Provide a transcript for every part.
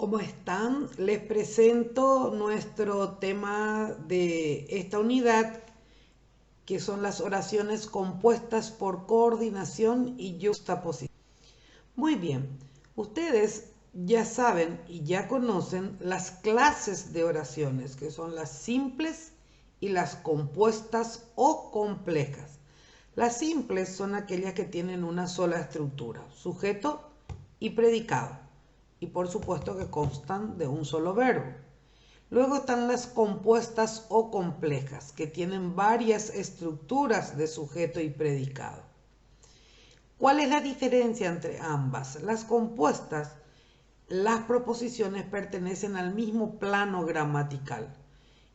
¿Cómo están? Les presento nuestro tema de esta unidad, que son las oraciones compuestas por coordinación y yuxtaposición. Muy bien, ustedes ya saben y ya conocen las clases de oraciones, que son las simples y las compuestas o complejas. Las simples son aquellas que tienen una sola estructura, sujeto y predicado, y por supuesto que constan de un solo verbo. Luego están las compuestas o complejas, que tienen varias estructuras de sujeto y predicado. ¿Cuál es la diferencia entre ambas? Las compuestas, las proposiciones pertenecen al mismo plano gramatical,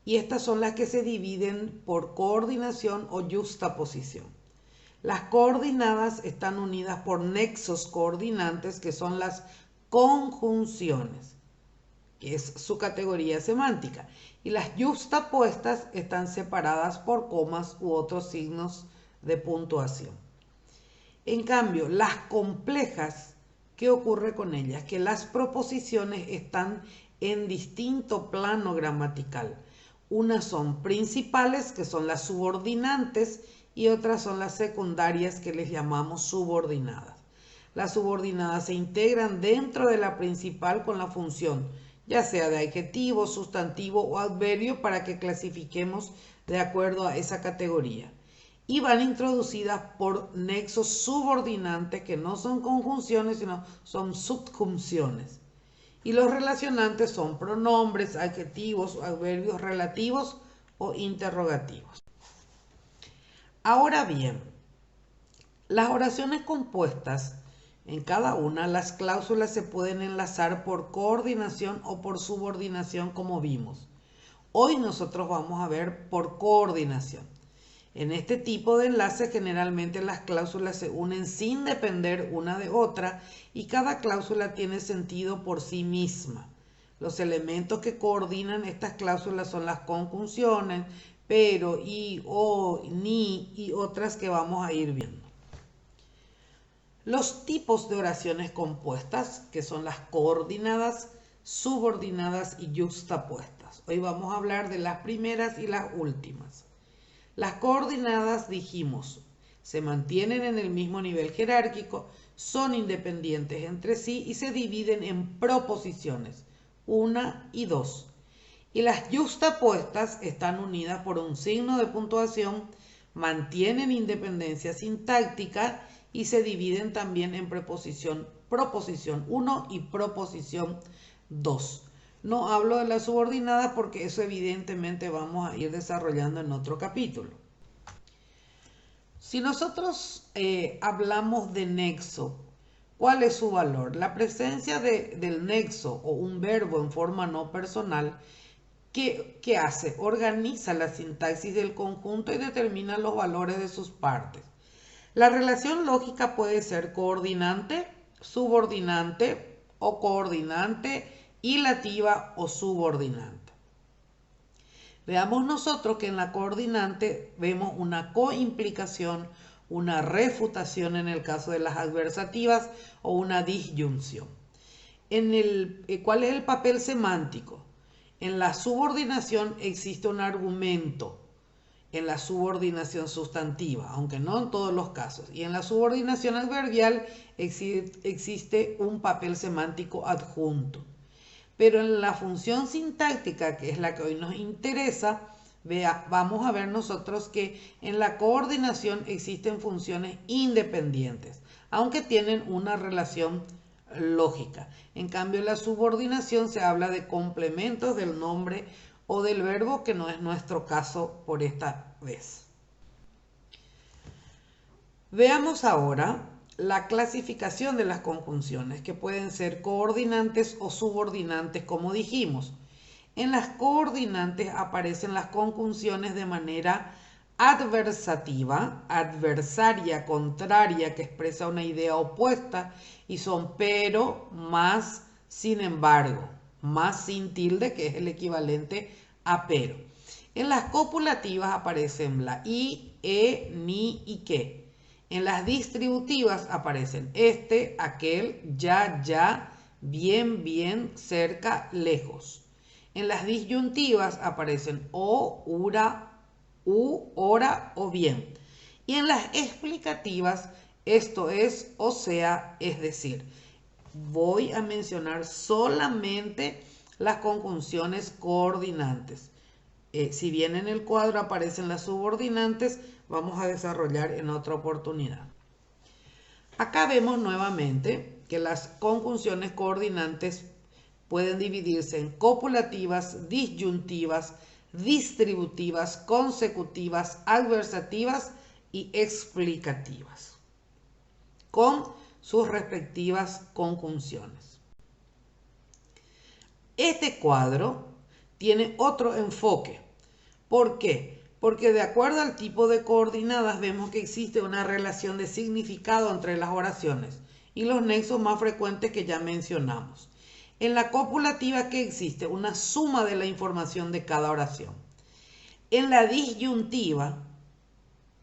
y estas son las que se dividen por coordinación o yuxtaposición. Las coordinadas están unidas por nexos coordinantes, que son las conjunciones, que es su categoría semántica, y las yuxtapuestas están separadas por comas u otros signos de puntuación. En cambio, las complejas, ¿qué ocurre con ellas? Que las proposiciones están en distinto plano gramatical. Unas son principales, que son las subordinantes, y otras son las secundarias, que les llamamos subordinadas. Las subordinadas se integran dentro de la principal con la función, ya sea de adjetivo, sustantivo o adverbio, para que clasifiquemos de acuerdo a esa categoría. Y van introducidas por nexos subordinantes, que no son conjunciones, sino son subjunciones. Y los relacionantes son pronombres, adjetivos, adverbios relativos o interrogativos. Ahora bien, las oraciones compuestas, en cada una las cláusulas se pueden enlazar por coordinación o por subordinación, como vimos. Hoy nosotros vamos a ver por coordinación. En este tipo de enlace generalmente las cláusulas se unen sin depender una de otra, y cada cláusula tiene sentido por sí misma. Los elementos que coordinan estas cláusulas son las conjunciones, pero, y, o, ni y otras que vamos a ir viendo. Los tipos de oraciones compuestas, que son las coordinadas, subordinadas y yuxtapuestas. Hoy vamos a hablar de las primeras y las últimas. Las coordinadas, dijimos, se mantienen en el mismo nivel jerárquico, son independientes entre sí y se dividen en proposiciones, 1 y 2. Y las yuxtapuestas están unidas por un signo de puntuación, mantienen independencia sintáctica y se dividen también en proposición 1 y proposición 2. No hablo de las subordinadas porque eso evidentemente vamos a ir desarrollando en otro capítulo. Si nosotros hablamos de nexo, ¿cuál es su valor? La presencia del nexo o un verbo en forma no personal, ¿qué hace? Organiza la sintaxis del conjunto y determina los valores de sus partes. La relación lógica puede ser coordinante, subordinante o coordinante, ilativa o subordinante. Veamos nosotros que en la coordinante vemos una coimplicación, una refutación en el caso de las adversativas o una disyunción. ¿Cuál es el papel semántico? En la subordinación existe un argumento, en la subordinación sustantiva, aunque no en todos los casos. Y en la subordinación adverbial existe un papel semántico adjunto. Pero en la función sintáctica, que es la que hoy nos interesa, vamos a ver nosotros que en la coordinación existen funciones independientes, aunque tienen una relación lógica. En cambio, en la subordinación se habla de complementos del nombre o del verbo, que no es nuestro caso por esta vez. Veamos ahora la clasificación de las conjunciones, que pueden ser coordinantes o subordinantes, como dijimos. En las coordinantes aparecen las conjunciones de manera adversativa, adversaria, contraria, que expresa una idea opuesta, y son pero, más, sin embargo, más sin tilde, que es el equivalente a pero. En las copulativas aparecen la y, ni y que. En las distributivas aparecen este, aquel, ya, bien, bien, cerca, lejos. En las disyuntivas aparecen o, ura, u, ora o bien. Y en las explicativas, esto es, o sea, es decir. Voy a mencionar solamente las conjunciones coordinantes. Si bien en el cuadro aparecen las subordinantes, vamos a desarrollar en otra oportunidad. Acá vemos nuevamente que las conjunciones coordinantes pueden dividirse en copulativas, disyuntivas, distributivas, consecutivas, adversativas y explicativas, con sus respectivas conjunciones. Este cuadro tiene otro enfoque. ¿Por qué? Porque de acuerdo al tipo de coordinadas vemos que existe una relación de significado entre las oraciones y los nexos más frecuentes que ya mencionamos. En la copulativa, ¿qué existe? Una suma de la información de cada oración. En la disyuntiva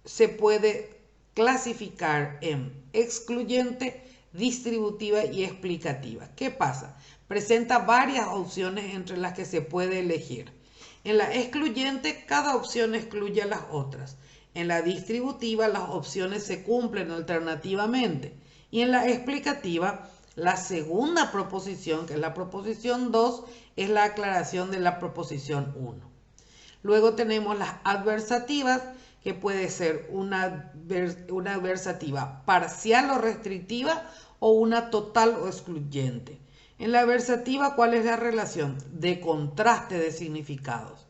se puede clasificar en excluyente, distributiva y explicativa. ¿Qué pasa? Presenta varias opciones entre las que se puede elegir. En la excluyente, cada opción excluye a las otras. En la distributiva, las opciones se cumplen alternativamente. Y en la explicativa, la segunda proposición, que es la proposición 2, es la aclaración de la proposición 1. Luego tenemos las adversativas, que puede ser una adversativa parcial o restrictiva o una total o excluyente. En la adversativa, ¿cuál es la relación? De contraste de significados.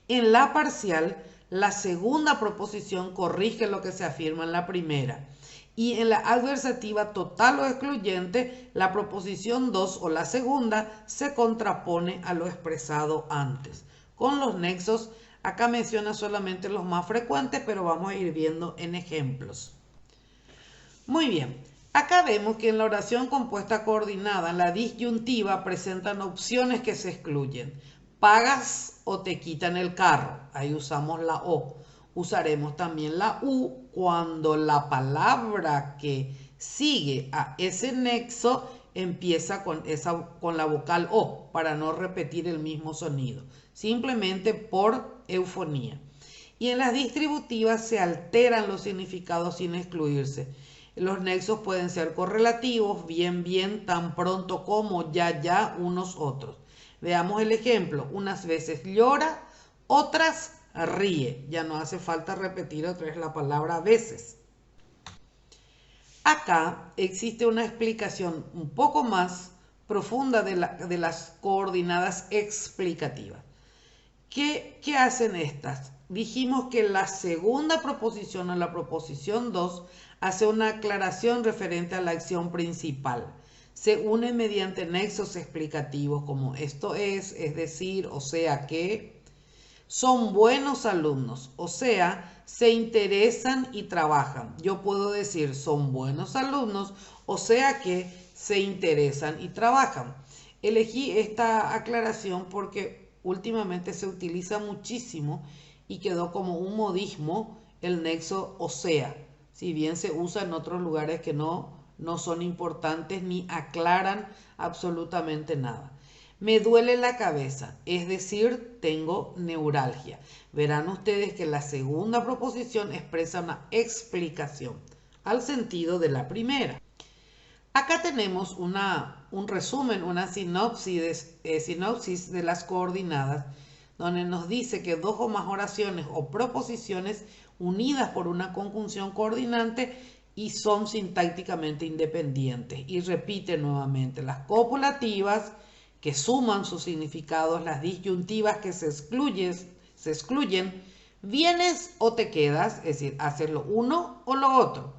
En la parcial, la segunda proposición corrige lo que se afirma en la primera. Y en la adversativa total o excluyente, la proposición 2 o la segunda se contrapone a lo expresado antes. Con los nexos, acá menciona solamente los más frecuentes, pero vamos a ir viendo en ejemplos. Muy bien, acá vemos que en la oración compuesta coordinada, en la disyuntiva, presentan opciones que se excluyen. Pagas o te quitan el carro, ahí usamos la O. Usaremos también la U cuando la palabra que sigue a ese nexo empieza con la vocal O, para no repetir el mismo sonido, simplemente por eufonía. Y en las distributivas se alteran los significados sin excluirse. Los nexos pueden ser correlativos, bien, bien, tan pronto como, ya, ya, unos otros. Veamos el ejemplo. Unas veces llora, otras ríe. Ya no hace falta repetir otra vez la palabra veces. Acá existe una explicación un poco más profunda de las coordinadas explicativas. ¿Qué hacen estas? Dijimos que la segunda proposición o la proposición 2 hace una aclaración referente a la acción principal. Se une mediante nexos explicativos como esto es decir, o sea que. Son buenos alumnos, o sea, se interesan y trabajan. Yo puedo decir son buenos alumnos, o sea que se interesan y trabajan. Elegí esta aclaración porque últimamente se utiliza muchísimo y quedó como un modismo el nexo o sea, si bien se usa en otros lugares que no son importantes ni aclaran absolutamente nada. Me duele la cabeza, es decir, tengo neuralgia. Verán ustedes que la segunda proposición expresa una explicación al sentido de la primera. Acá tenemos un resumen, una sinopsis de las coordinadas, donde nos dice que dos o más oraciones o proposiciones unidas por una conjunción coordinante y son sintácticamente independientes. Y repite nuevamente las copulativas, que suman sus significados, las disyuntivas que se excluyen, vienes o te quedas, es decir, hacer lo uno o lo otro.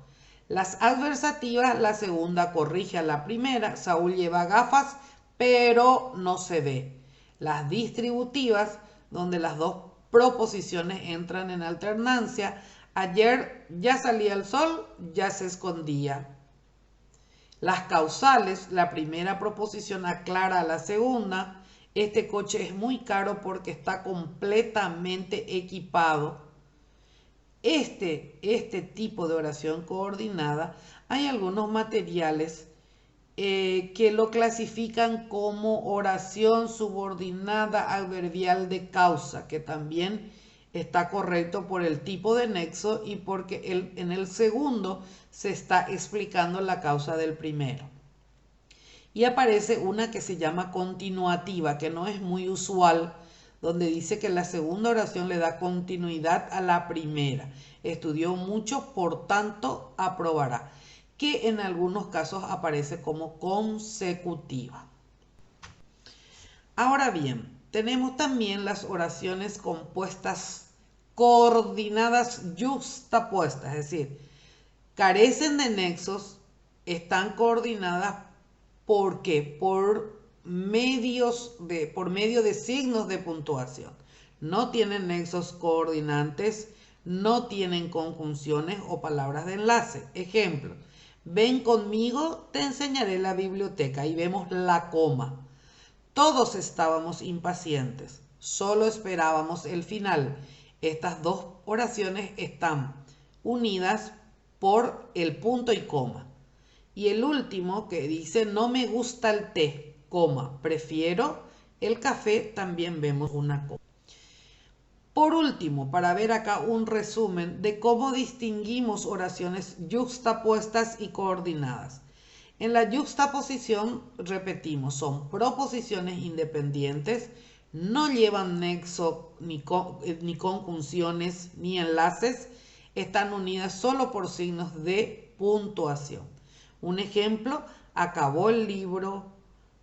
Las adversativas, la segunda corrige a la primera. Saúl lleva gafas, pero no se ve. Las distributivas, donde las dos proposiciones entran en alternancia. Ayer ya salía el sol, ya se escondía. Las causales, la primera proposición aclara a la segunda. Este coche es muy caro porque está completamente equipado. Este tipo de oración coordinada, hay algunos materiales que lo clasifican como oración subordinada adverbial de causa, que también está correcto por el tipo de nexo y porque en el segundo se está explicando la causa del primero. Y aparece una que se llama continuativa, que no es muy usual, donde dice que la segunda oración le da continuidad a la primera. Estudió mucho, por tanto aprobará, que en algunos casos aparece como consecutiva. Ahora bien, tenemos también las oraciones compuestas coordinadas yuxtapuestas, es decir, carecen de nexos, están coordinadas porque por medio de signos de puntuación. No tienen nexos coordinantes, no tienen conjunciones o palabras de enlace. Ejemplo, ven conmigo, te enseñaré la biblioteca, y vemos la coma. Todos estábamos impacientes, solo esperábamos el final. Estas dos oraciones están unidas por el punto y coma. Y el último que dice, no me gusta el té, coma, prefiero el café, también vemos una coma. Por último, para ver acá un resumen de cómo distinguimos oraciones yuxtapuestas y coordinadas. En la yuxtaposición, repetimos, son proposiciones independientes, no llevan nexo ni conjunciones ni enlaces, están unidas solo por signos de puntuación. Un ejemplo, acabó el libro,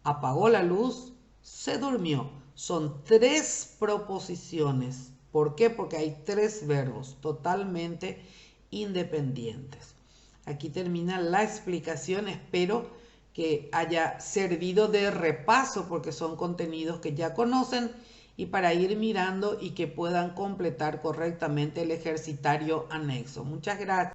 apagó la luz, se durmió. Son tres proposiciones. ¿Por qué? Porque hay tres verbos totalmente independientes. Aquí termina la explicación. Espero que haya servido de repaso porque son contenidos que ya conocen y para ir mirando y que puedan completar correctamente el ejercitario anexo. Muchas gracias.